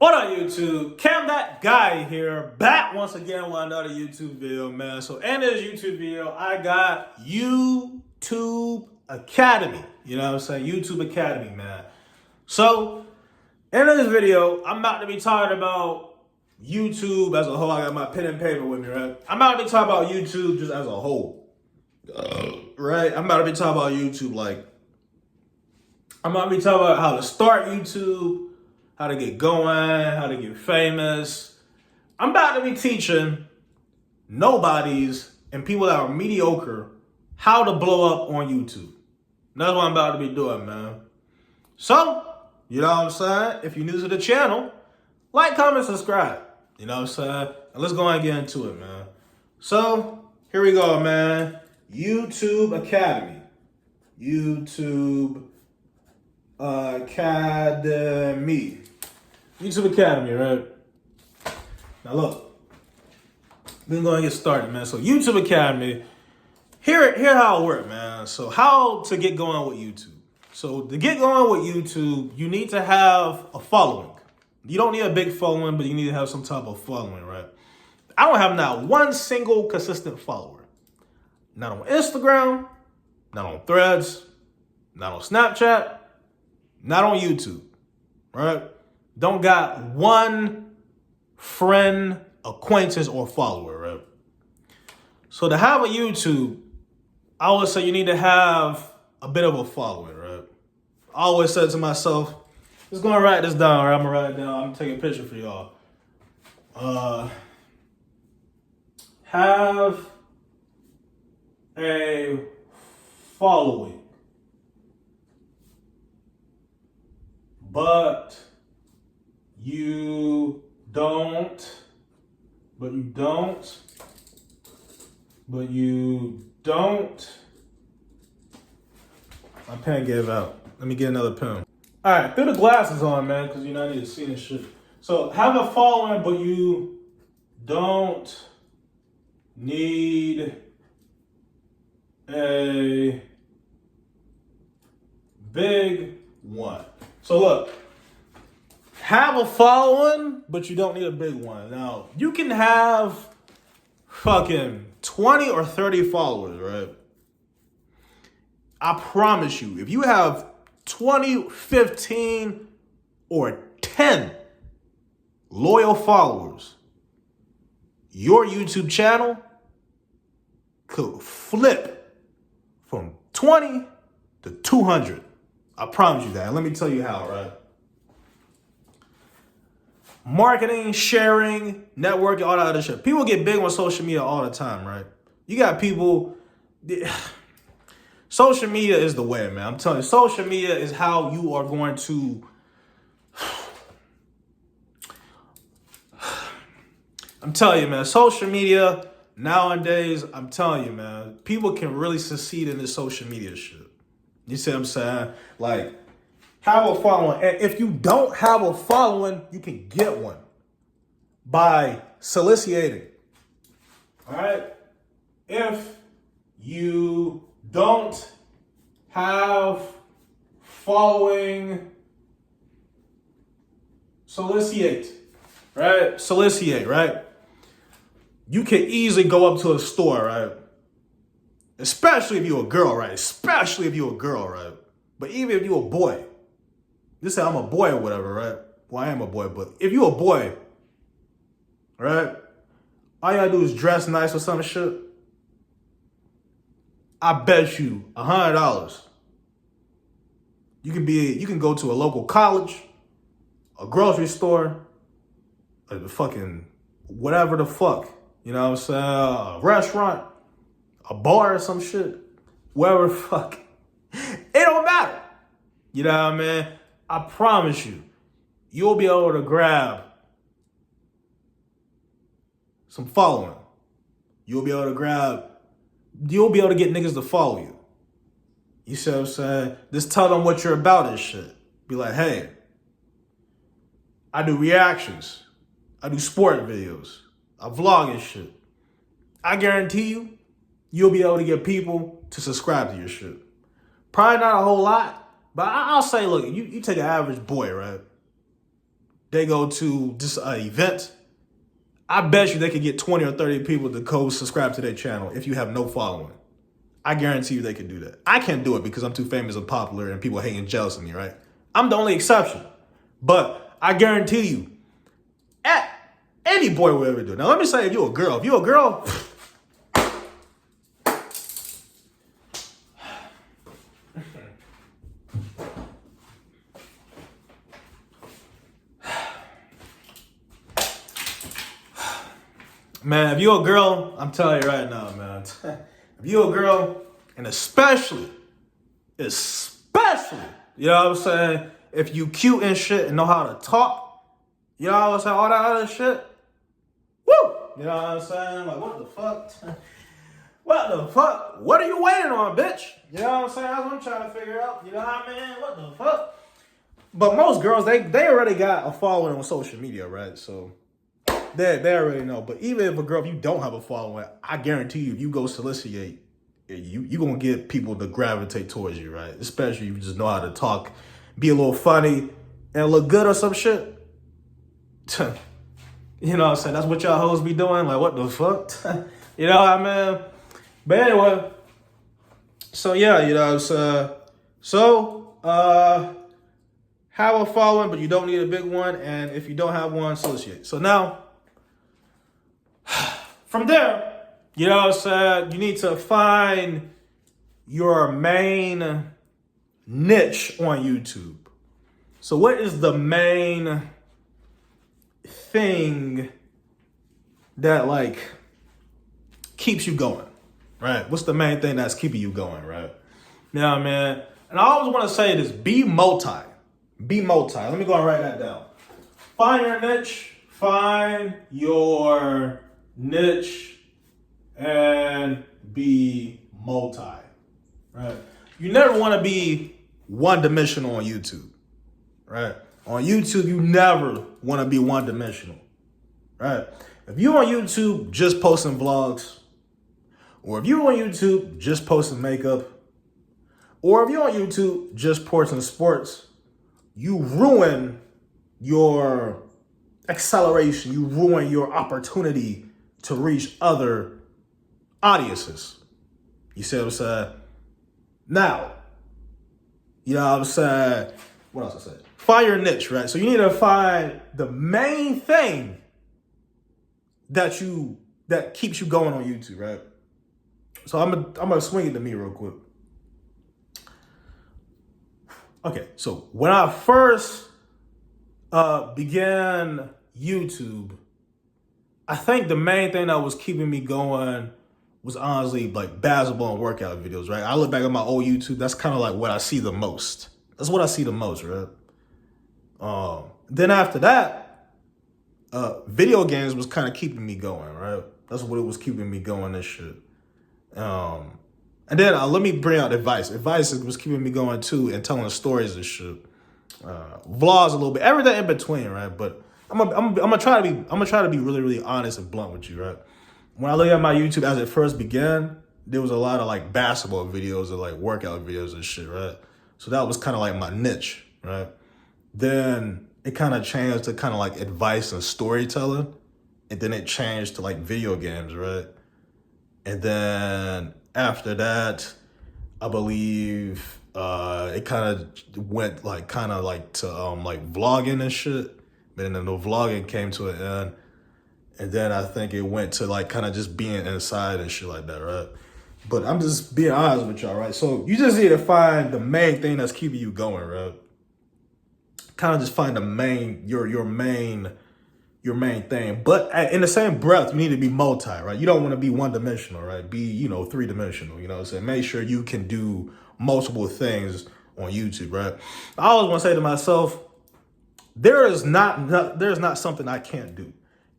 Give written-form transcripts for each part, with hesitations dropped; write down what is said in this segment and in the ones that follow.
What up, YouTube? Cam That Guy here, back once again with another YouTube video, man. So in this YouTube video, I got YouTube Academy. You know what I'm saying? YouTube Academy, man. So in this video, I'm about to be talking about YouTube as a whole. I got my pen and paper with me, right? I'm about to be talking about YouTube just as a whole. Right? I'm about to be talking about YouTube I'm about to be talking about how to start YouTube, how to get going, how to get famous. I'm about to be teaching nobodies and people that are mediocre how to blow up on YouTube. That's what I'm about to be doing, man. So, you know what I'm saying? If you're new to the channel, like, comment, subscribe. You know what I'm saying? And let's go and get into it, man. So, here we go, man. YouTube Academy. YouTube Academy. YouTube Academy, right? Now look, we're going to get started, man. So YouTube Academy, here how it works, man. So how to get going with YouTube. So to get going with YouTube, you need to have a following. You don't need a big following, but you need to have some type of following, right? I don't have not one single consistent follower. Not on Instagram, not on Threads, not on Snapchat, not on YouTube, right? Don't got one friend, acquaintance, or follower, right? So to have a YouTube, I would say you need to have a bit of a following, right? I always said to myself, just gonna write this down, right? I'm gonna write it down. I'm gonna take a picture for y'all. Have a following, but you don't, my pen gave out. Let me get another pen. All right, throw the glasses on, man, because you know I need to see this shit. So have a following, but you don't need a big one. So look, have a following, but you don't need a big one. Now, you can have fucking 20 or 30 followers, right? I promise you, if you have 20, 15, or 10 loyal followers, your YouTube channel could flip from 20 to 200. I promise you that. And let me tell you how, right? Marketing, sharing, networking, all that other shit. People get big on social media all the time, right? You got people. Social media is the way, man. I'm telling you, social media is how you are going to. I'm telling you, man. Social media nowadays, I'm telling you, man. People can really succeed in this social media shit. You see what I'm saying? Like, have a following. And if you don't have a following, you can get one by soliciting. All right? If you don't have following, soliciate. Right? Soliciate, right? You can easily go up to a store, right? Especially if you're a girl, right? Especially if you're a girl, right? But even if you're a boy, just say I'm a boy or whatever, right? Well, I am a boy, but if you're a boy, right? All you gotta do is dress nice or some shit. I bet you $100. You can go to a local college, a grocery store, a fucking whatever the fuck, you know what I'm saying? A restaurant, a bar or some shit, wherever the fuck. It don't matter. You know what I mean? I promise you, you'll be able to grab some following. You'll be able to get niggas to follow you. You see what I'm saying? Just tell them what you're about and shit. Be like, hey, I do reactions. I do sport videos. I vlog and shit. I guarantee you, you'll be able to get people to subscribe to your shit. Probably not a whole lot, but I'll say, look, you take an average boy, right? they go to just an event, I bet you they could get 20 or 30 people to go subscribe to their channel if you have no following. I guarantee you they could do that. I can't do it because I'm too famous and popular and people hate and jealous of me, right? I'm the only exception. But I guarantee you, any boy will ever do it. Now let me say, if you're a girl, man, if you're a girl, I'm telling you right now, man. If you're a girl, and especially, you know what I'm saying? If you cute and shit and know how to talk, you know what I'm saying? All that other shit. Woo! You know what I'm saying? Like, what the fuck? What the fuck? What are you waiting on, bitch? You know what I'm saying? That's what I'm trying to figure out. You know what I mean? What the fuck? But most girls, they already got a following on social media, right? So they already know. But even if you don't have a following, I guarantee you, if you go solicit, you gonna get people to gravitate towards you, right? Especially if you just know how to talk, be a little funny, and look good or some shit. You know what I'm saying? That's what y'all hoes be doing. Like, what the fuck? You know what I mean? But anyway, so yeah, you know what I'm saying? Have a following, but you don't need a big one. And if you don't have one, solicit. So now, from there, you know what I'm saying? You need to find your main niche on YouTube. So what is the main thing that like keeps you going, right? What's the main thing that's keeping you going, right? You know what I mean? And I always want to say this, be multi. Be multi. Let me go and write that down. Find your niche and be multi, right? You never want to be one-dimensional on YouTube, right? On YouTube, you never want to be one-dimensional, right? If you're on YouTube just posting vlogs, or if you're on YouTube just posting makeup, or if you're on YouTube just posting sports, you ruin your acceleration. You ruin your opportunity to reach other audiences. You see what I'm saying? Now, you know what I'm saying? What else I said? Find your niche, right? So you need to find the main thing that keeps you going on YouTube, right? So I'm gonna swing it to me real quick. Okay, so when I first began YouTube, I think the main thing that was keeping me going was honestly like basketball and workout videos, right? I look back at my old YouTube, that's kind of like what I see the most. That's what I see the most, right? Then after that, video games was kind of keeping me going, right? That's what it was keeping me going and shit. And then let me bring out advice. Advice was keeping me going too, and telling stories and shit. Vlogs a little bit, everything in between, right? But I'm gonna try to be really, really honest and blunt with you, right? When I look at my YouTube as it first began, there was a lot of like basketball videos and like workout videos and shit, right? So that was kind of like my niche, right? Then it kind of changed to kind of like advice and storytelling, and then it changed to like video games, right? And then after that, I believe it kind of went like to like vlogging and shit. But then the vlogging came to an end. And then I think it went to like kind of just being inside and shit like that, right? But I'm just being honest with y'all, right? So you just need to find the main thing that's keeping you going, right? Kind of just find your main thing. But in the same breath, you need to be multi, right? You don't want to be one-dimensional, right? Be, three-dimensional, you know what I'm saying? Make sure you can do multiple things on YouTube, right? I always want to say to myself, there's not something I can't do.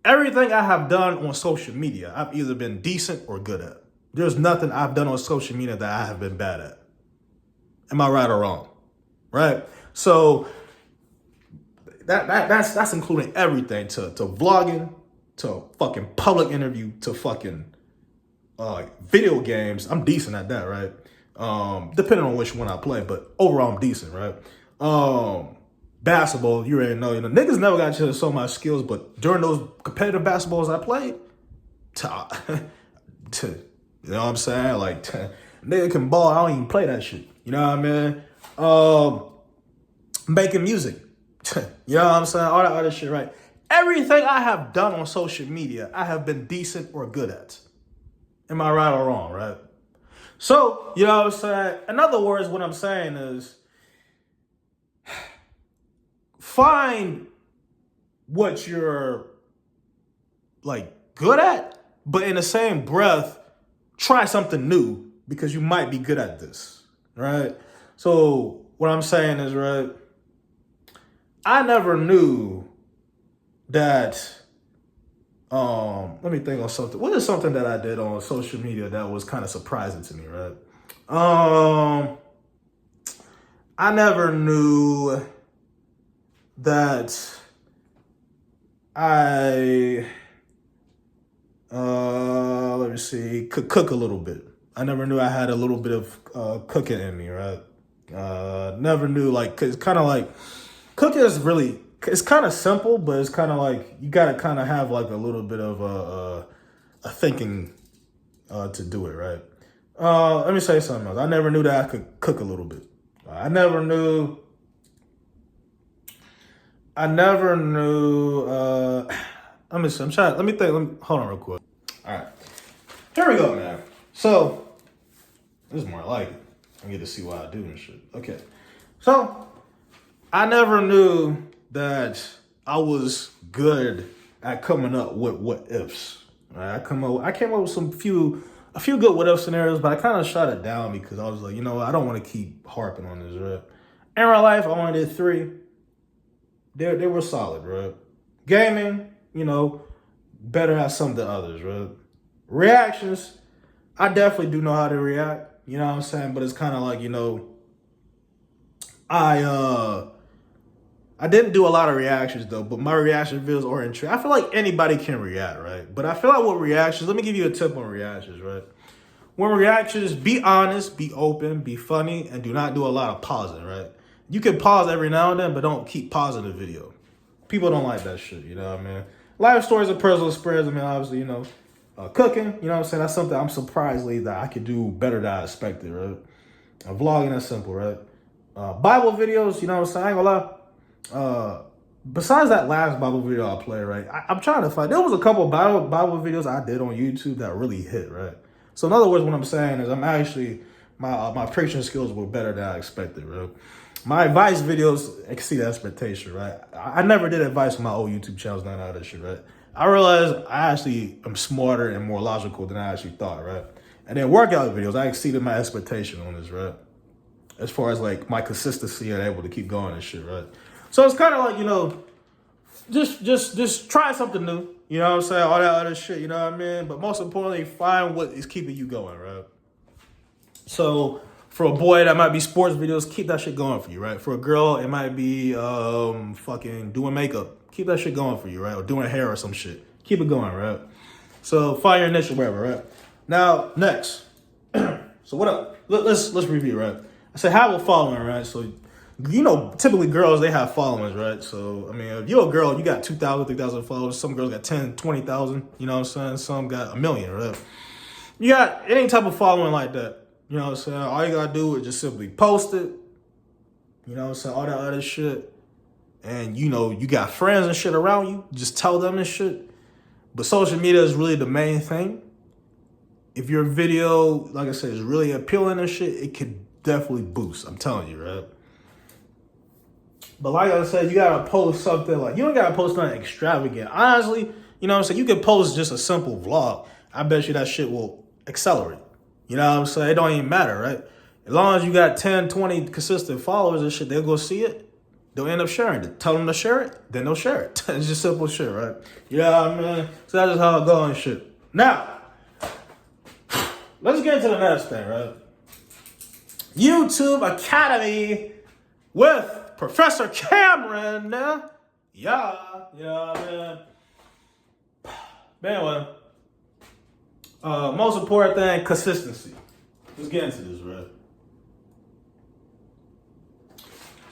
Everything I have done on social media, I've either been decent or good at. There's nothing I've done on social media that I have been bad at. Am I right or wrong? Right? So that's including everything to vlogging, to fucking public interview, to fucking video games. I'm decent at that, right? Depending on which one I play, but overall I'm decent, right? basketball, you already know, niggas never got a chance to show my skills, but during those competitive basketballs I played, you know what I'm saying? Like, nigga can ball, I don't even play that shit. You know what I mean? Making music. You know what I'm saying? All that other shit, right? Everything I have done on social media, I have been decent or good at. Am I right or wrong, right? So, you know what I'm saying? In other words, what I'm saying is, find what you're, like, good at, but in the same breath, try something new because you might be good at this, right? So what I'm saying is, right, I never knew that, let me think on something. What is something that I did on social media that was kind of surprising to me, right? I never knew that I, let me see, could cook a little bit. I never knew I had a little bit of cooking in me, right? Never knew, like, cause kind of like, cooking is really, it's kind of simple, but it's kind of like, you got to kind of have like a little bit of a thinking to do it, right? Let me say something else. I never knew that I could cook a little bit. I never knew, let me see, let me think, hold on real quick. All right, here we go, man. So, this is more like it. I get to see what I do and shit. Okay, so, I never knew that I was good at coming up with what ifs. Right? I came up with a few good what if scenarios, but I kind of shot it down because I was like, you know what, I don't want to keep harping on this, right? In real life, I only did 3. They were solid, right? Gaming, better at some than others, right? Reactions, I definitely do know how to react, you know what I'm saying? But it's kind of like, I didn't do a lot of reactions though, but my reaction videos are intriguing. I feel like anybody can react, right? But I feel like with reactions, let me give you a tip on reactions, right? When reactions, be honest, be open, be funny, and do not do a lot of pausing, right? You can pause every now and then, but don't keep pausing the video. People don't like that shit, you know what I mean? Life stories and personal experience, I mean, obviously, cooking, you know what I'm saying? That's something I'm surprisingly that I could do better than I expected, right? Vlogging, that's simple, right? Bible videos, you know what I'm saying? I ain't gonna lie. Besides that last Bible video I played, right? I'm trying to find, there was a couple Bible videos I did on YouTube that really hit, right? So in other words, what I'm saying is I'm actually, my preaching skills were better than I expected, right? My advice videos exceed expectation, right? I never did advice on my old YouTube channels, none of that shit, right? I realized I actually am smarter and more logical than I actually thought, right? And then workout videos, I exceeded my expectation on this, right? As far as like my consistency and able to keep going and shit, right? So it's kind of like, just try something new. You know what I'm saying? All that other shit, you know what I mean? But most importantly, find what is keeping you going, right? So for a boy, that might be sports videos. Keep that shit going for you, right? For a girl, it might be fucking doing makeup. Keep that shit going for you, right? Or doing hair or some shit. Keep it going, right? So find your niche or whatever, right? Now, next. So what up? Let's review, right? I said have a following, right? So, typically girls, they have followings, right? So, I mean, if you're a girl, you got 2,000, 3,000 followers. Some girls got 10, 20,000, you know what I'm saying? Some got 1 million, right? You got any type of following like that, you know what I'm saying? All you gotta do is just simply post it, you know what I'm saying? All that other shit. And, you got friends and shit around you. Just tell them this shit. But social media is really the main thing. If your video, like I said, is really appealing and shit, it could definitely boost. I'm telling you, right? But like I said, you gotta post something like, you don't gotta post nothing extravagant. Honestly, you know what I'm saying? You can post just a simple vlog. I bet you that shit will accelerate. You know what I'm saying? It don't even matter, right? As long as you got 10, 20 consistent followers and shit, they'll go see it. They'll end up sharing it. Tell them to share it, then they'll share it. It's just simple shit, right? You know what I mean? So that's just how it goes and shit. Now, let's get into the next thing, right? YouTube Academy with Professor Cameron. Yeah, you know what I mean? But anyway, most important thing, consistency. Let's get into this, right?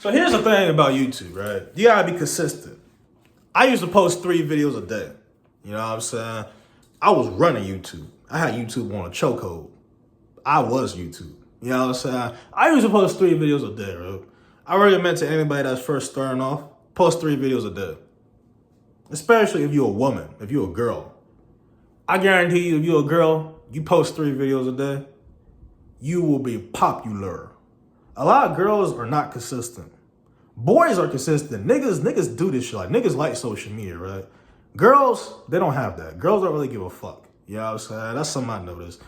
So here's the thing about YouTube, right? You gotta be consistent. I used to post 3 videos a day. You know what I'm saying? I was running YouTube. I had YouTube on a chokehold. I was YouTube. You know what I'm saying? I used to post 3 videos a day, right? I recommend to anybody that's first starting off, post 3 videos a day. Especially if you're a woman, if you're a girl. I guarantee you, if you're a girl, you post 3 videos a day, you will be popular. A lot of girls are not consistent. Boys are consistent. Niggas do this shit. Like, niggas like social media, right? Girls, they don't have that. Girls don't really give a fuck. You know what I'm saying? That's something I noticed.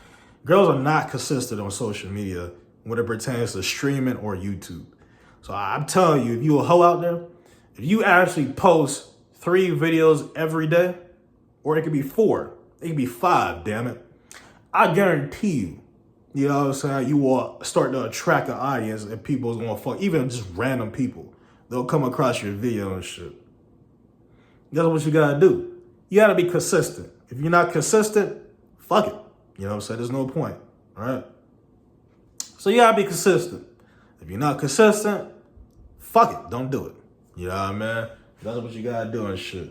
Girls are not consistent on social media when it pertains to streaming or YouTube. So I'm telling you, if you a hoe out there, if you actually post 3 videos every day, or it could be 4, it could be 5, damn it, I guarantee you know what I'm saying, you will start to attract an audience and people's gonna fuck, even just random people. They'll come across your video and shit. That's what you gotta do. You gotta be consistent. If you're not consistent, fuck it. You know what I'm saying? There's no point, all right? So you gotta be consistent. If you're not consistent, fuck it, don't do it. You know what I mean? That's what you gotta do and shit.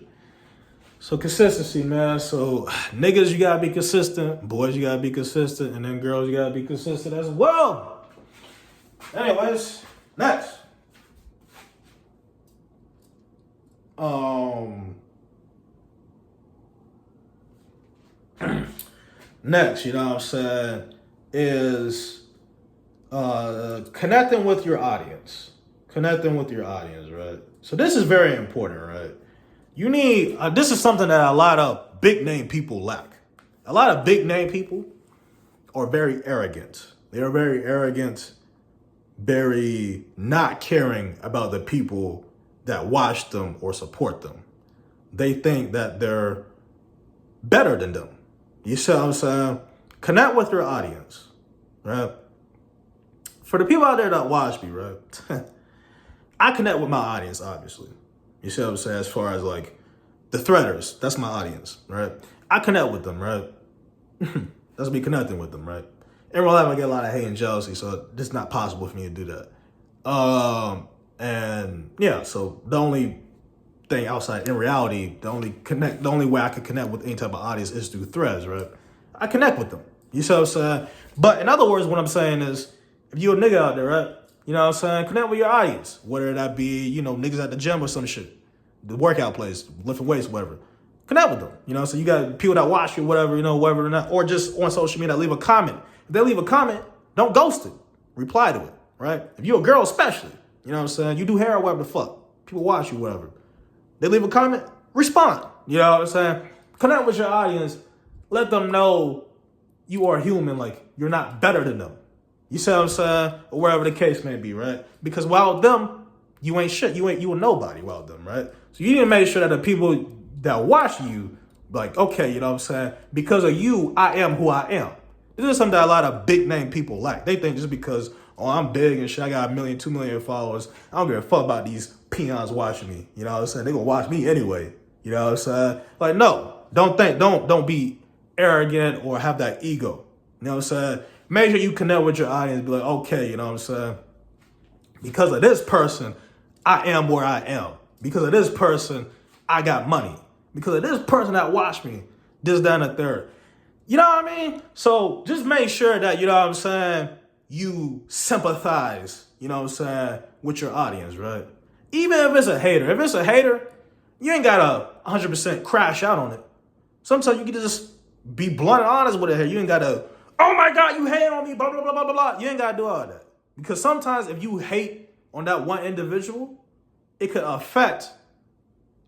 So consistency, man. So niggas, you gotta be consistent. Boys, you gotta be consistent. And then girls, you gotta be consistent as well. Anyways, next. Next, you know what I'm saying, is connecting with your audience. Connecting with your audience, right? So this is very important, right? You need, this is something that a lot of big name people lack. A lot of big name people are very arrogant. They are very arrogant, very not caring about the people that watch them or support them. They think that they're better than them. You see what I'm saying? Connect with your audience, right? For the people out there that watch me, right? I connect with my audience, obviously. You see what I'm saying? As far as like the threaders, that's my audience, right? I connect with them, right? That's me connecting with them, right? In real life, I get a lot of hate and jealousy, so it's not possible for me to do that. And yeah, so the only thing outside in reality, the only way I can connect with any type of audience is through threads, right? I connect with them. You see what I'm saying? But in other words, what I'm saying is, if you're a nigga out there, right? You know what I'm saying? Connect with your audience. Whether that be, you know, niggas at the gym or some shit. The workout place, lifting weights, whatever. Connect with them. You know, so you got people that watch you, whatever, you know, whatever or not. Or just on social media, leave a comment. If they leave a comment, don't ghost it. Reply to it, right? If you're a girl especially, you know what I'm saying? You do hair or whatever the fuck. People watch you, whatever. They leave a comment, respond. You know what I'm saying? Connect with your audience. Let them know you are human, like you're not better than them. You see what I'm saying? Or wherever the case may be, right? Because without them, you ain't shit. You a nobody without them, right? So you need to make sure that the people that watch you, like, okay, you know what I'm saying? Because of you, I am who I am. This is something that a lot of big name people like. They think just because, oh, I'm big and shit, I got 1 million, 2 million followers, I don't give a fuck about these peons watching me. You know what I'm saying? They gonna watch me anyway. You know what I'm saying? Like, no, don't be arrogant or have that ego. You know what I'm saying? Make sure you connect with your audience. Be like, okay, you know what I'm saying? Because of this person, I am where I am. Because of this person, I got money. Because of this person that watched me, this, that, and the third. You know what I mean? So just make sure that, you know what I'm saying, you sympathize, you know what I'm saying, with your audience, right? Even if it's a hater. If it's a hater, you ain't got to 100% crash out on it. Sometimes you can just be blunt and honest with it. You ain't got to, oh my God, you hate on me, blah, blah, blah, blah, blah, blah. You ain't got to do all that. Because sometimes if you hate on that one individual, it could affect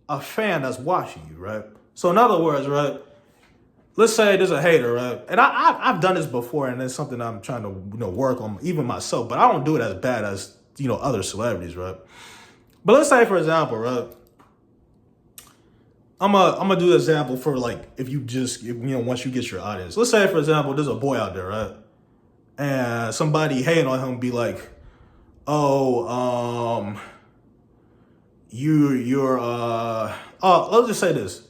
a fan that's watching you, right? So in other words, right, let's say there's a hater, right? And I've done this before, and it's something I'm trying to, you know, work on, even myself, but I don't do it as bad as, you know, other celebrities, right? But let's say, for example, right, I'm gonna do the example for, like, if you just, you know, once you get your audience. Let's say, for example, there's a boy out there, right? And somebody hating on him be like, oh, let's just say this.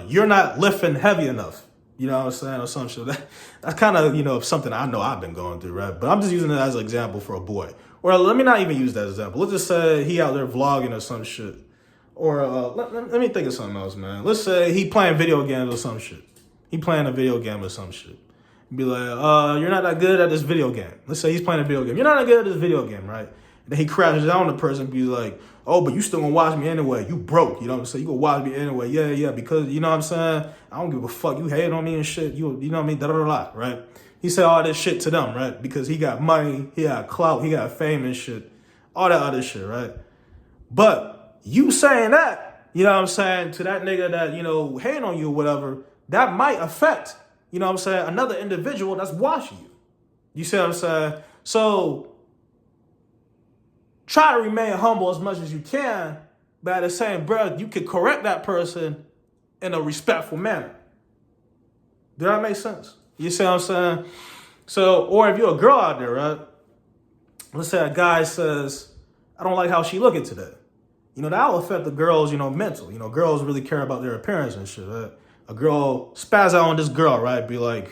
You're not lifting heavy enough. You know what I'm saying? Or some shit. That's kind of, something I know I've been going through, right? But I'm just using it as an example for a boy. Or let me not even use that example. Let's just say he out there vlogging or some shit. Or let me think of something else, man. Let's say he playing video games or some shit. He playing a video game or some shit. Be like, you're not that good at this video game. Let's say he's playing a video game. You're not that good at this video game, right? And then he crashes down on the person and be like, oh, but you still gonna watch me anyway. You broke, you know what I'm saying? You gonna watch me anyway. Yeah, because, you know what I'm saying? I don't give a fuck. You hate on me and shit. You know what I mean? Da-da-da-da, right? He said all this shit to them, right? Because he got money, he got clout, he got fame and shit. All that other shit, right? But you saying that, you know what I'm saying, to that nigga that, hating on you or whatever, that might affect, you know what I'm saying, another individual that's watching you. You see what I'm saying? So try to remain humble as much as you can, but at the same breath, you can correct that person in a respectful manner. Does that make sense? You see what I'm saying? So, or if you're a girl out there, right? Let's say a guy says, I don't like how she looking today. That'll affect the girl's, mental. Girls really care about their appearance and shit, right? A girl spaz out on this girl, right? Be like,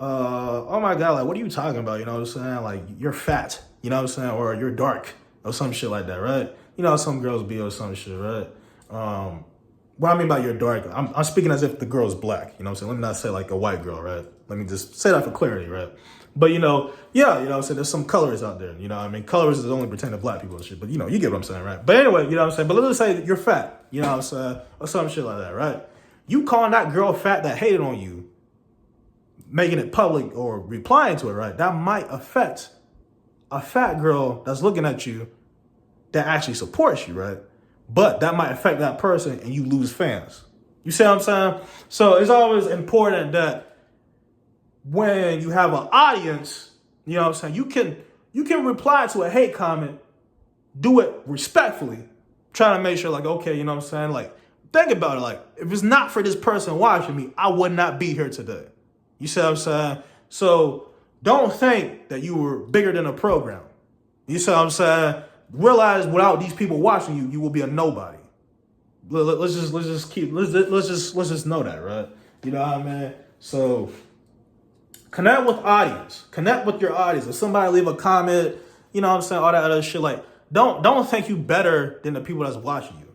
oh my God, like, what are you talking about? You know what I'm saying? Like, you're fat, you know what I'm saying? Or you're dark or some shit like that, right? You know how some girls be or some shit, right? What I mean by you're dark, I'm speaking as if the girl's black, you know what I'm saying? Let me not say like a white girl, right? Let me just say that for clarity, right? But, yeah, what I'm saying? There's some colors out there, you know what I mean? Colors is only pertain to black people and shit, but, you get what I'm saying, right? But anyway, you know what I'm saying? But let's just say you're fat, you know what I'm saying? Or some shit like that, right? You calling that girl fat that hated on you, making it public or replying to it, right? That might affect a fat girl that's looking at you that actually supports you, right? But that might affect that person and you lose fans. You see what I'm saying? So it's always important that when you have an audience, you know what I'm saying, you can reply to a hate comment, do it respectfully, try to make sure like, okay, you know what I'm saying? Like, think about it. Like, if it's not for this person watching me, I would not be here today. You see what I'm saying? So don't think that you were bigger than a program. You see what I'm saying? Realize without these people watching you, you will be a nobody. Let's just know that, right? You know what I mean? So connect with audience. Connect with your audience. If somebody leave a comment, you know what I'm saying, all that other shit, like, don't think you better than the people that's watching you.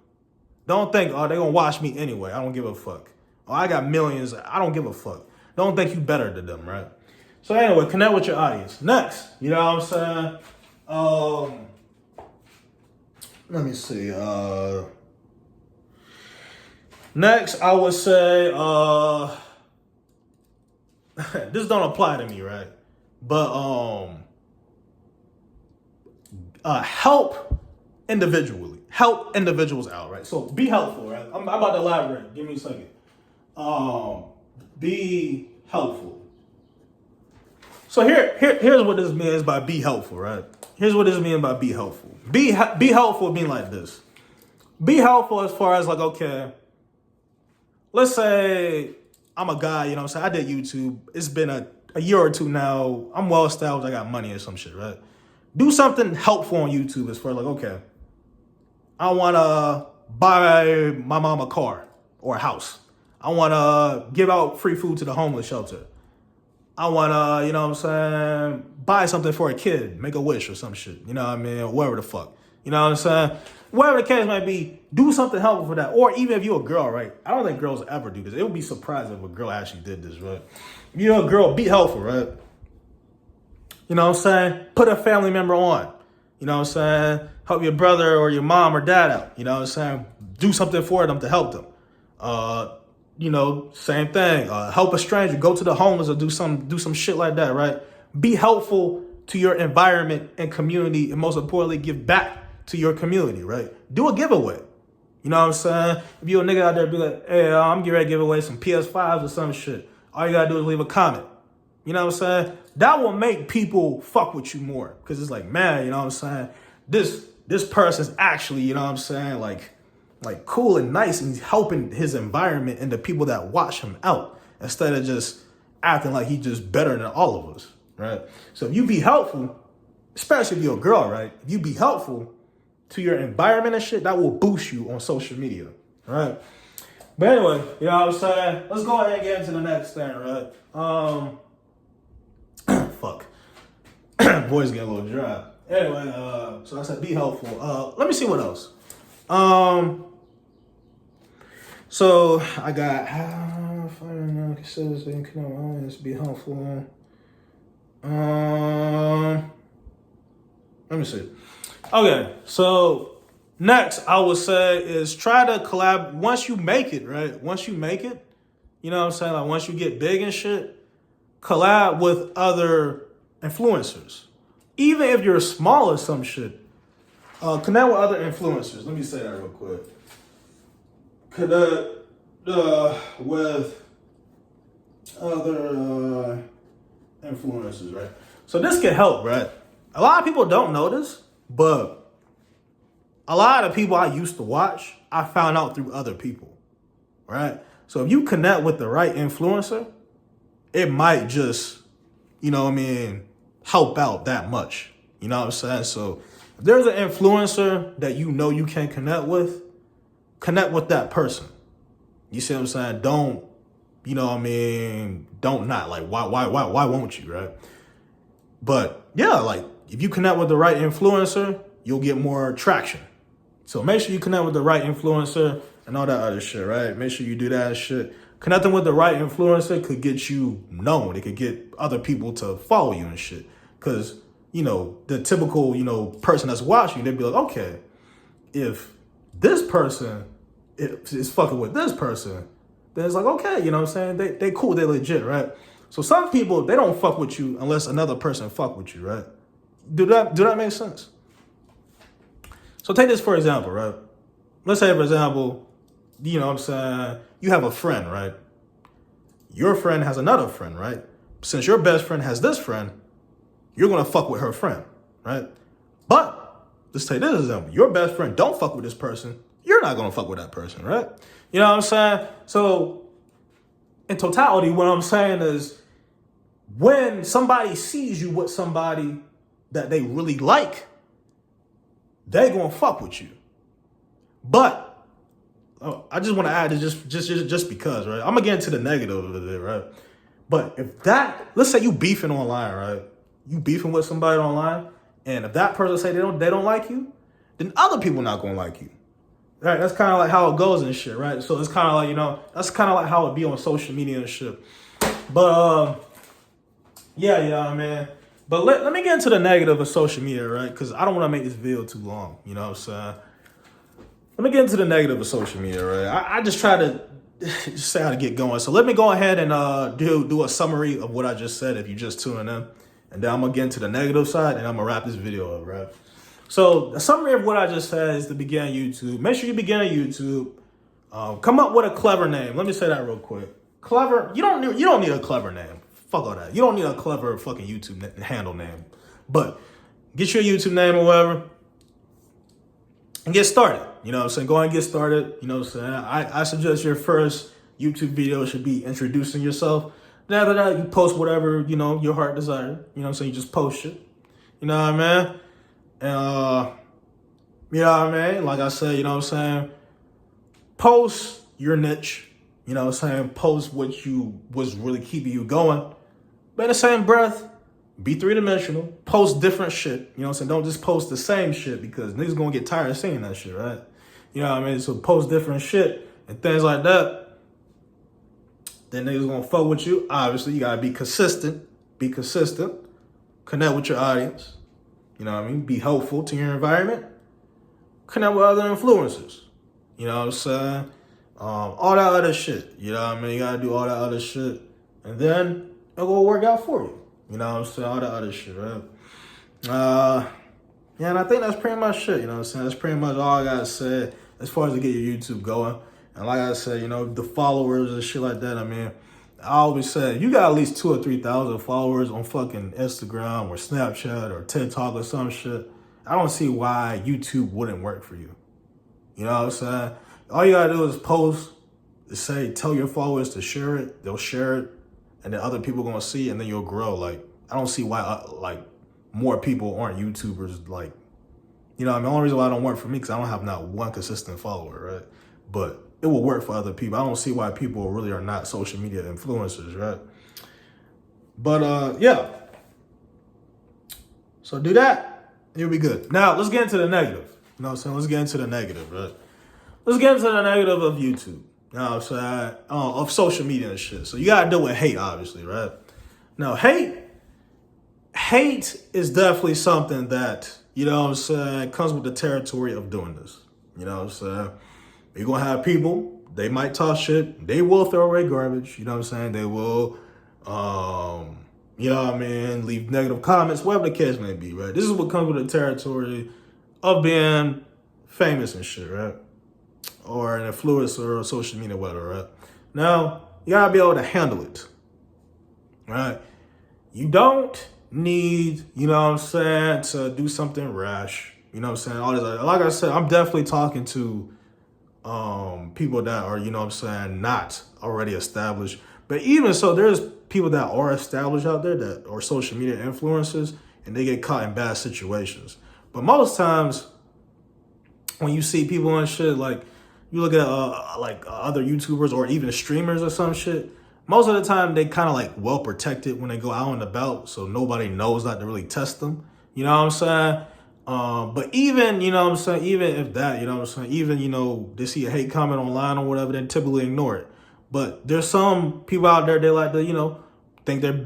Don't think, oh, they gonna watch me anyway. I don't give a fuck. Oh, I got millions. I don't give a fuck. Don't think you better than them, right? So anyway, connect with your audience. Next, you know what I'm saying? Let me see. Next, I would say, this don't apply to me, right? But help individually. Help individuals out, right? So be helpful, right? I'm about to elaborate. Give me a second. Be helpful. So here's what this means by be helpful, right? Here's what this means by be helpful. Be helpful mean like this. Be helpful as far as like, okay, let's say I'm a guy, you know what I'm saying? I did YouTube. It's been a year or two now. I'm well established. I got money or some shit, right? Do something helpful on YouTube as far as like, okay, I want to buy my mom a car or a house. I want to give out free food to the homeless shelter. I want to, you know what I'm saying, buy something for a kid, make a wish or some shit, you know what I mean, whatever the fuck. You know what I'm saying? Whatever the case might be, do something helpful for that. Or even if you're a girl, right? I don't think girls ever do this. It would be surprising if a girl actually did this, right? If you're a girl, be helpful, right? You know what I'm saying? Put a family member on. You know what I'm saying? Help your brother or your mom or dad out. You know what I'm saying? Do something for them to help them. Same thing. Help a stranger. Go to the homeless or do some shit like that, right? Be helpful to your environment and community, and most importantly, give back to your community, right? Do a giveaway. You know what I'm saying? If you're a nigga out there, be like, hey, I'm getting ready to give away some PS5s or some shit. All you gotta do is leave a comment. You know what I'm saying? That will make people fuck with you more. Because it's like, man, you know what I'm saying? This person's actually, you know what I'm saying, like cool and nice, and he's helping his environment and the people that watch him out, instead of just acting like he's just better than all of us, right? So if you be helpful, especially if you're a girl, right? If you be helpful to your environment and shit, that will boost you on social media, right? But anyway, you know what I'm saying? Let's go ahead and get into the next thing, right? Fuck. Voice get a little dry. Anyway, so I said be helpful. Let me see what else. So I got be helpful. Let me see. Okay, so next I would say is try to collab once you make it, right? Once you make it, you know what I'm saying? Like once you get big and shit, collab with other influencers. Even if you're small or some shit, connect with other influencers. Let me say that real quick. Connect with other influencers, right? So this can help, right? A lot of people don't know this, but a lot of people I used to watch, I found out through other people, right? So if you connect with the right influencer, it might just, you know what I mean, help out that much. You know what I'm saying? So if there's an influencer that you know you can connect with that person. You see what I'm saying? Don't, you know what I mean, don't not. Like, why won't you, right? But yeah, like, if you connect with the right influencer, you'll get more traction. So make sure you connect with the right influencer and all that other shit, right? Make sure you do that shit. Connecting with the right influencer could get you known. It could get other people to follow you and shit. Because, you know, the typical, you know, person that's watching, they'd be like, okay, if this person is fucking with this person, then it's like, okay, you know what I'm saying? They cool, they legit, right? So some people, they don't fuck with you unless another person fuck with you, right? Do that make sense? So take this for example, right? Let's say, for example, you know what I'm saying, you have a friend, right? Your friend has another friend, right? Since your best friend has this friend, you're gonna fuck with her friend, right? But let's take this example. Your best friend don't fuck with this person. You're not gonna fuck with that person, right? You know what I'm saying? So in totality, what I'm saying is when somebody sees you with somebody that they really like, they gonna fuck with you. But I just want to add just because, right? I'm gonna get into the negative of it, right? But if that, let's say you beefing online, right? You beefing with somebody online, and if that person say they don't like you, then other people not gonna like you. Right? That's kind of like how it goes and shit, right? So it's kind of like, you know, that's kind of like how it be on social media and shit. But yeah, man. But let me get into the negative of social media, right? Because I don't want to make this video too long. You know what I'm saying? Let me get into the negative of social media, right? I just try to just say how to get going. So let me go ahead and do a summary of what I just said if you just tuning in. And then I'm going to get into the negative side and I'm going to wrap this video up, right? So the summary of what I just said is to begin YouTube. Make sure you begin on YouTube. Come up with a clever name. Let me say that real quick. Clever. You don't need a clever name. Fuck all that. You don't need a clever fucking YouTube handle name. But get your YouTube name or whatever and get started. You know what I'm saying? Go ahead and get started. You know what I'm saying? I suggest your first YouTube video should be introducing yourself. Then after that, you post whatever, you know, your heart desire. You know what I'm saying? You just post shit. You know what I mean? And, you know what I mean? Like I said, you know what I'm saying? Post your niche. You know what I'm saying? Post what was really keeping you going. But in the same breath, be three-dimensional. Post different shit. You know what I'm saying? Don't just post the same shit because niggas gonna get tired of seeing that shit, right? You know what I mean? So post different shit and things like that. Then niggas gonna fuck with you. Obviously, you gotta be consistent. Be consistent. Connect with your audience. You know what I mean? Be helpful to your environment. Connect with other influencers. You know what I'm saying? All that other shit. You know what I mean? You gotta do all that other shit. And then it'll go work out for you. You know what I'm saying? All that other shit, right? Yeah, and I think that's pretty much shit. You know what I'm saying? That's pretty much all I gotta say as far as to get your YouTube going. And like I said, you know, the followers and shit like that, I mean, I always say, you got at least 2,000 or 3,000 followers on fucking Instagram or Snapchat or TikTok or some shit. I don't see why YouTube wouldn't work for you. You know what I'm saying? All you gotta do is post, tell your followers to share it. They'll share it, and then other people gonna see it, and then you'll grow. Like, I don't see why, more people aren't YouTubers. Like, you know what I mean? The only reason why I don't work for me because I don't have not one consistent follower, right? But it will work for other people. I don't see why people really are not social media influencers, right? But yeah. So do that, you'll be good. Now let's get into the negative. You know what I'm saying? Let's get into the negative, right? Let's get into the negative of YouTube. You know what I'm saying? Of social media and shit. So you gotta deal with hate, obviously, right? Now, hate is definitely something that, you know what I'm saying, comes with the territory of doing this. You know what I'm saying? You're gonna have people, they might talk shit, they will throw away garbage, you know what I'm saying? They will, you know what I mean, leave negative comments, whatever the case may be, right? This is what comes with the territory of being famous and shit, right? Or an influencer or social media, whatever, right? Now, you gotta be able to handle it, right? You don't need, you know what I'm saying, to do something rash. You know what I'm saying? All this, like I said, I'm definitely talking to people that are, you know what I'm saying, not already established. But even so, there's people that are established out there that are social media influencers, and they get caught in bad situations. But most times, when you see people and shit, like you look at other YouTubers or even streamers or some shit, most of the time they kind of like well protected when they go out and about, so nobody knows not to really test them. You know what I'm saying? But even, you know what I'm saying, even if that, you know what I'm saying, even, you know, they see a hate comment online or whatever, they typically ignore it. But there's some people out there, they like to, you know, think that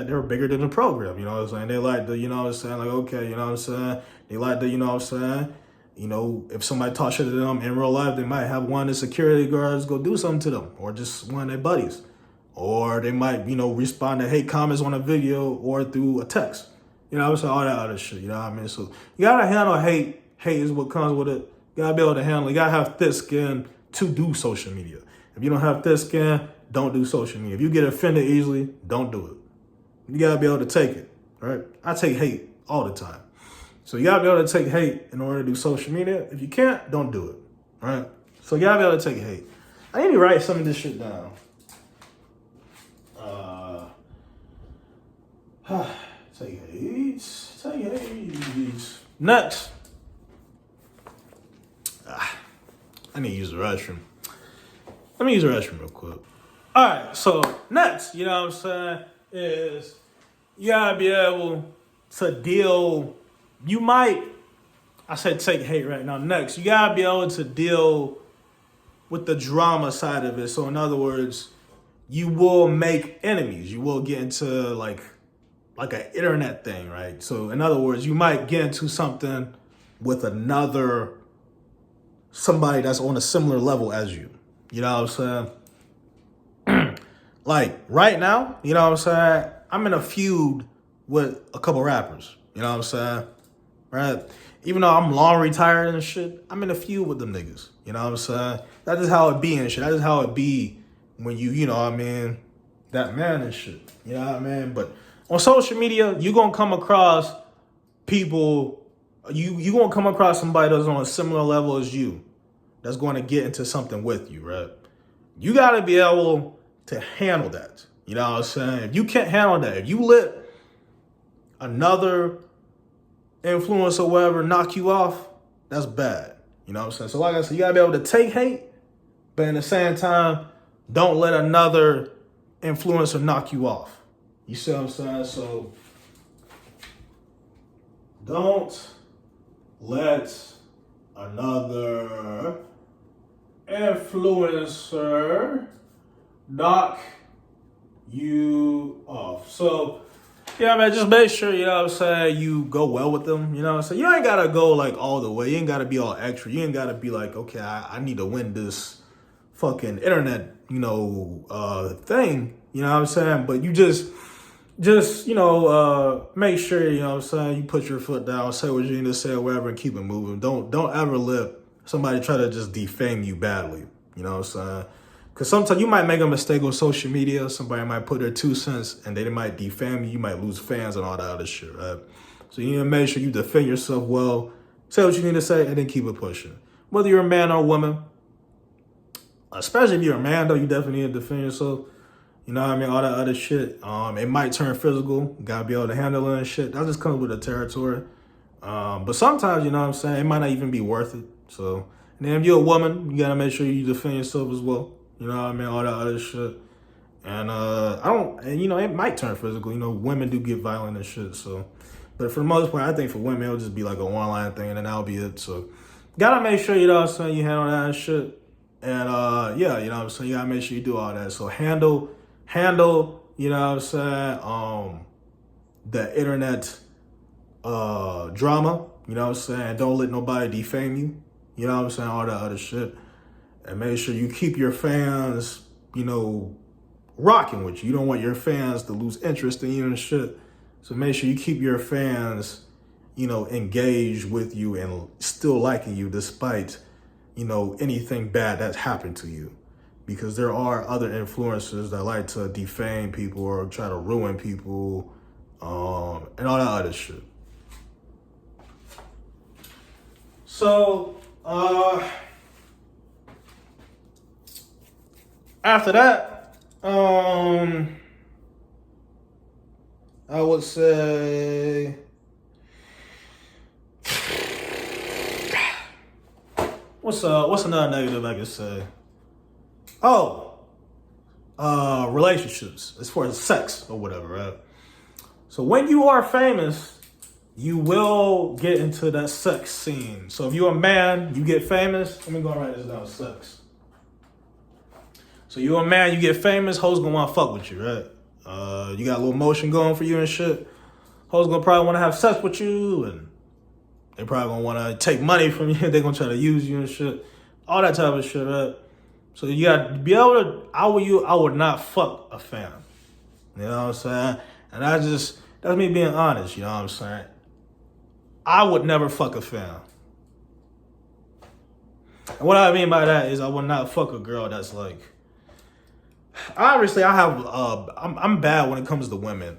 they're bigger than the program, you know what I'm saying? They like to, you know what I'm saying, like, okay, you know what I'm saying? They like to, you know what I'm saying? You know, if somebody talks shit to them in real life, they might have one of the security guards go do something to them, or just one of their buddies. Or they might, you know, respond to hate comments on a video or through a text. You know what I'm saying? All that other shit, you know what I mean? So you gotta handle hate. Hate is what comes with it. You gotta be able to handle it. You gotta have thick skin to do social media. If you don't have thick skin, don't do social media. If you get offended easily, don't do it. You gotta be able to take it, right? I take hate all the time. So you gotta be able to take hate in order to do social media. If you can't, don't do it, right? So you gotta be able to take hate. I need to write some of this shit down. Take hate. Next. I need to use the restroom. Let me use the restroom real quick. All right, so next, you know what I'm saying, is you gotta be able to deal. I said take hate right now. Next, you gotta be able to deal with the drama side of it. So in other words, you will make enemies. You will get into like an internet thing, right? So in other words, you might get into something with somebody that's on a similar level as you. You know what I'm saying? Like right now, you know what I'm saying? I'm in a feud with a couple rappers. You know what I'm saying? Right? Even though I'm long retired and shit, I'm in a feud with them niggas. You know what I'm saying? That's just how it be and shit. That's just how it be when you know what I mean, that man and shit. You know what I mean? But on social media, you gonna come across people, you gonna come across somebody that's on a similar level as you, that's going to get into something with you, right? You gotta be able to handle that. You know what I'm saying? If you can't handle that, if you let another influence or whatever knock you off, that's bad. You know what I'm saying? So like I said, you gotta be able to take hate, but at the same time, don't let another influencer knock you off. You see what I'm saying? So don't let another influencer knock you off. So yeah, man, just make sure, you know what I'm saying, you go well with them. You know what I'm saying? You ain't gotta go like all the way. You ain't gotta be all extra. You ain't gotta be like, okay, I need to win this fucking internet, you know, thing. You know what I'm saying? But you just you know, make sure, you know what I'm saying, you put your foot down, say what you need to say or whatever, and keep it moving. Don't ever let somebody try to just defame you badly. You know what I'm saying? Because sometimes you might make a mistake on social media. Somebody might put their 2 cents and they might defame you. You might lose fans and all that other shit, right? So you need to make sure you defend yourself well, say what you need to say, and then keep it pushing. Whether you're a man or a woman, especially if you're a man, though, you definitely need to defend yourself. You know what I mean? All that other shit. It might turn physical. You gotta be able to handle it and shit. That just comes with the territory. But sometimes, you know what I'm saying, it might not even be worth it. So And then if you're a woman, you gotta make sure you defend yourself as well. You know what I mean? All that other shit. And it might turn physical. You know, women do get violent and shit. So, but for the most part, I think for women, it'll just be like a one-line thing, and then that'll be it. So, gotta make sure, you know what I'm saying, you handle that and shit. And yeah, you know what I'm saying, you gotta make sure you do all that. So handle, you know what I'm saying, the internet drama, you know what I'm saying? Don't let nobody defame you, you know what I'm saying? All that other shit. And make sure you keep your fans, you know, rocking with you. You don't want your fans to lose interest in you and shit. So make sure you keep your fans, you know, engaged with you and still liking you despite, you know, anything bad that's happened to you. Because there are other influencers that like to defame people or try to ruin people, and all that other shit. So, after that, I would say, what's another negative I could say? Relationships, as far as sex or whatever, right? So when you are famous, you will get into that sex scene. So if you're a man, you get famous. Let me go and write this down, sex. So you're a man, you get famous, hoes gonna wanna fuck with you, right? You got a little motion going for you and shit. Hoes gonna probably wanna have sex with you, and they probably gonna wanna take money from you. They're gonna try to use you and shit. All that type of shit, right? So you gotta be able to, I would not fuck a fan. You know what I'm saying? And that's me being honest, you know what I'm saying? I would never fuck a fan. And what I mean by that is I would not fuck a girl that's like, obviously I'm bad when it comes to women.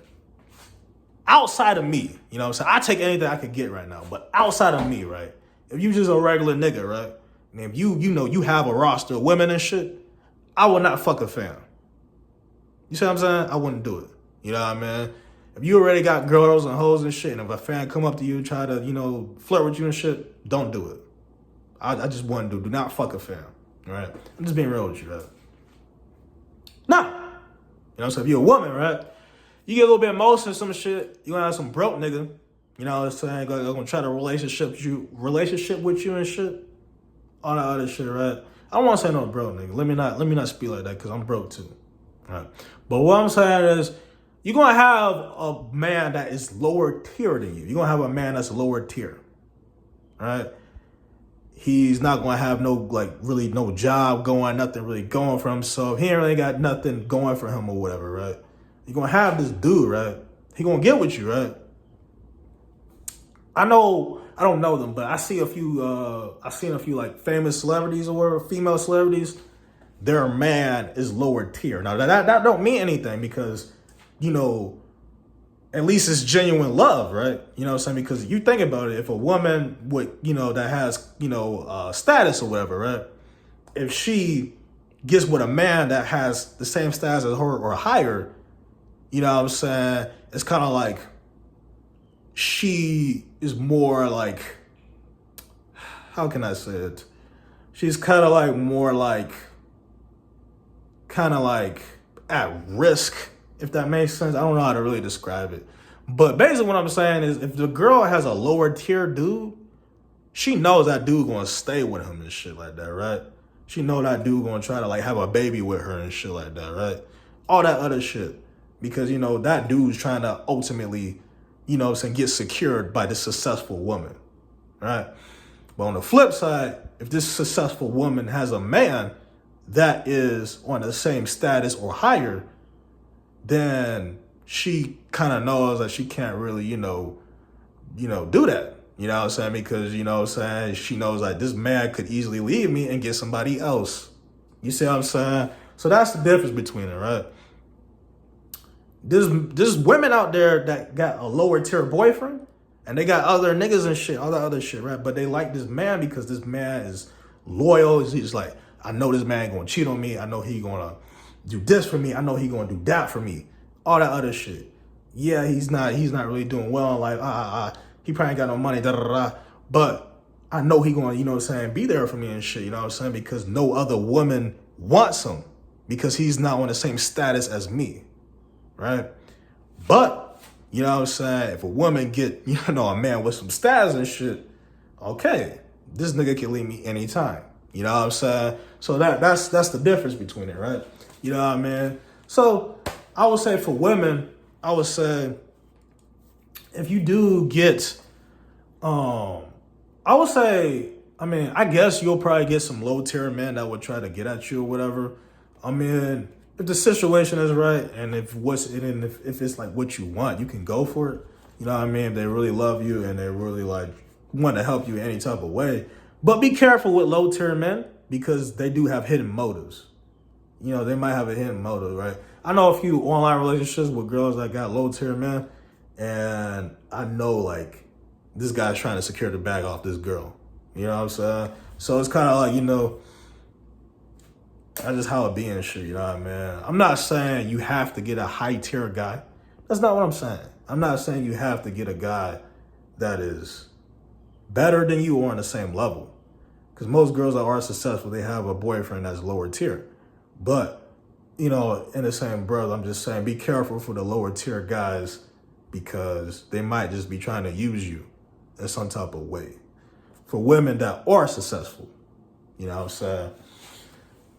Outside of me, you know what I'm saying? I take anything I could get right now, but outside of me, right? If you just a regular nigga, right? And if you know, you have a roster of women and shit, I would not fuck a fan. You see what I'm saying? I wouldn't do it. You know what I mean? If you already got girls and hoes and shit, and if a fan come up to you, try to, you know, flirt with you and shit, don't do it. I just wouldn't do not fuck a fan, right? I'm just being real with you, right? Nah. You know, so if you're a woman, right, you get a little bit of emotion or some shit, you gonna have some broke nigga, you know what I'm saying, gonna try to relationship with you and shit, all that other shit, right? I don't want to say no broke nigga. Let me not speak like that, because I'm broke too, right? But what I'm saying is, you're gonna have a man that is lower tier than you. You're gonna have a man that's lower tier, right? He's not gonna have really no job going, nothing really going for himself. He ain't really got nothing going for him or whatever, right? You're gonna have this dude, right? He gonna get with you, right? I don't know them, but I've seen a few like famous celebrities or whatever, female celebrities. Their man is lower tier. Now that don't mean anything, because, you know, at least it's genuine love, right? You know what I'm saying? Because you think about it, if a woman would, you know, that has, you know, status or whatever, right? If she gets with a man that has the same status as her or higher, you know what I'm saying? It's kind of like she is more like, how can I say it? She's kind of like more like, at risk, if that makes sense. I don't know how to really describe it. But basically what I'm saying is, if the girl has a lower tier dude, she knows that dude gonna stay with him and shit like that, right? She know that dude gonna try to like have a baby with her and shit like that, right? All that other shit. Because, you know, that dude's trying to ultimately, you know what I'm saying, get secured by this successful woman, right? But on the flip side, if this successful woman has a man that is on the same status or higher, then she kind of knows that she can't really, you know, do that. You know what I'm saying? Because, you know what I'm saying, she knows like this man could easily leave me and get somebody else. You see what I'm saying? So that's the difference between it, right? There's women out there that got a lower tier boyfriend, and they got other niggas and shit, all that other shit, right? But they like this man because this man is loyal. He's like, I know this man gonna cheat on me. I know he gonna do this for me. I know he gonna do that for me. All that other shit. Yeah, he's not really doing well in life. He probably ain't got no money, da da da. But I know he gonna, you know what I'm saying, be there for me and shit, you know what I'm saying? Because no other woman wants him because he's not on the same status as me, right? But, you know what I'm saying, if a woman get, you know, a man with some status and shit, okay, this nigga can leave me anytime. You know what I'm saying? So that's the difference between it, right? You know what I mean? So I would say for women, I would say if you do get, I would say, I mean, I guess you'll probably get some low tier men that would try to get at you or whatever. I mean, if the situation is right and if it's like what you want, you can go for it. You know what I mean? If they really love you and they really like want to help you in any type of way. But be careful with low tier men because they do have hidden motives. You know, they might have a hidden motive, right? I know a few online relationships with girls that got low tier men, and I know like this guy's trying to secure the bag off this girl. You know what I'm saying? So it's kind of like, you know, that's just how it be and shit, you know what I mean? I'm not saying you have to get a high tier guy. That's not what I'm saying. I'm not saying you have to get a guy that is better than you or on the same level. Because most girls that are successful, they have a boyfriend that's lower tier. But, you know, in the same breath, I'm just saying be careful for the lower tier guys because they might just be trying to use you in some type of way. For women that are successful, you know what I'm saying?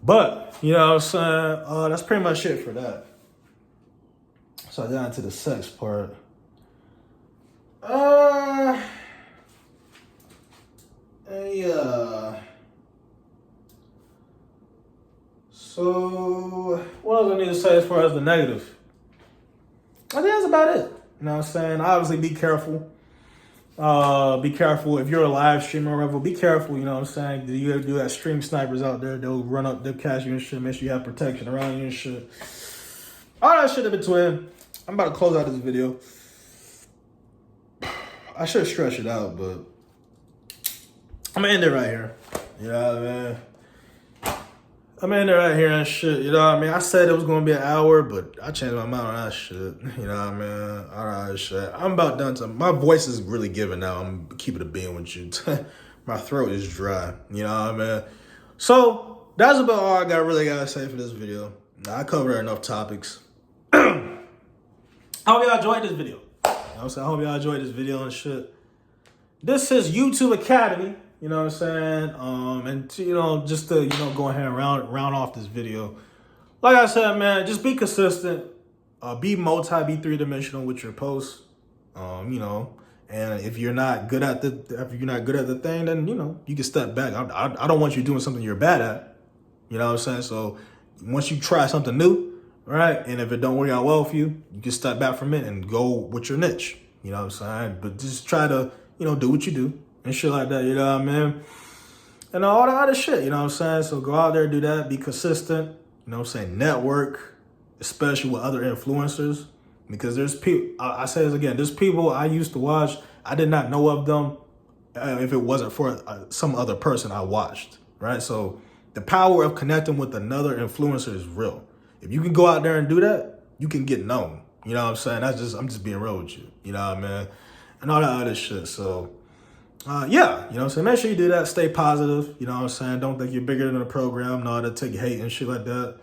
But, you know what I'm saying? That's pretty much it for that. So down to the sex part. Yeah. So, what else I need to say as far as the negative? I think that's about it. You know what I'm saying? Obviously, be careful. Be careful if you're a live streamer or whatever. Be careful, you know what I'm saying? You do have stream snipers out there. They'll run up, they'll catch you and shit. Make sure you have protection around you and shit. All that shit in between. I'm about to close out this video. I should stretch it out, but I'm gonna end it right here. You know what I mean? I'm in there right here and shit, you know what I mean? I said it was gonna be an hour, but I changed my mind on that shit. You know what I mean? All that shit. I'm about done. My voice is really giving out. I'm keeping it being with you. My throat is dry. You know what I mean? So that's about all I really gotta say for this video. Now, I covered enough topics. I hope y'all enjoyed this video. You know what I'm saying? I hope y'all enjoyed this video and shit. This is YouTube Academy. You know what I'm saying? And to, you know, just to, you know, go ahead and round off this video. Like I said, man, just be consistent. Be be three-dimensional with your posts. You know, and if you're not good at the thing, then you know, you can step back. I don't want you doing something you're bad at. You know what I'm saying? So once you try something new, right? And if it don't work out well for you, you can step back from it and go with your niche. You know what I'm saying? But just try to, you know, do what you do. And shit like that, you know what I mean? And all the other shit, you know what I'm saying? So go out there, do that, be consistent, you know what I'm saying? Network, especially with other influencers. Because there's people, I say this again, there's people I used to watch, I did not know of them if it wasn't for some other person I watched, right? So the power of connecting with another influencer is real. If you can go out there and do that, you can get known. You know what I'm saying? I'm just being real with you, you know what I mean? And all that other shit, so... yeah, you know what I'm saying? Make sure you do that. Stay positive. You know what I'm saying? Don't think you're bigger than the program. No, to take hate and shit like that.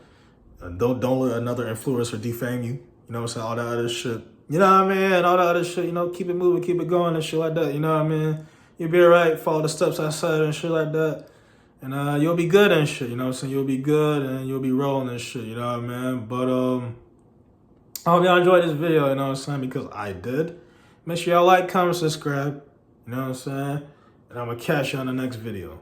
Don't let another influencer defame you. You know what I'm saying? All that other shit. You know what I mean? All that other shit. You know, keep it moving, keep it going and shit like that. You know what I mean? You'll be all right. Follow the steps I said and shit like that. And you'll be good and shit. You know what I'm saying? You'll be good and you'll be rolling and shit. You know what I mean? But I hope y'all enjoyed this video. You know what I'm saying? Because I did. Make sure y'all like, comment, subscribe. You know what I'm saying? And I'm going to catch you on the next video.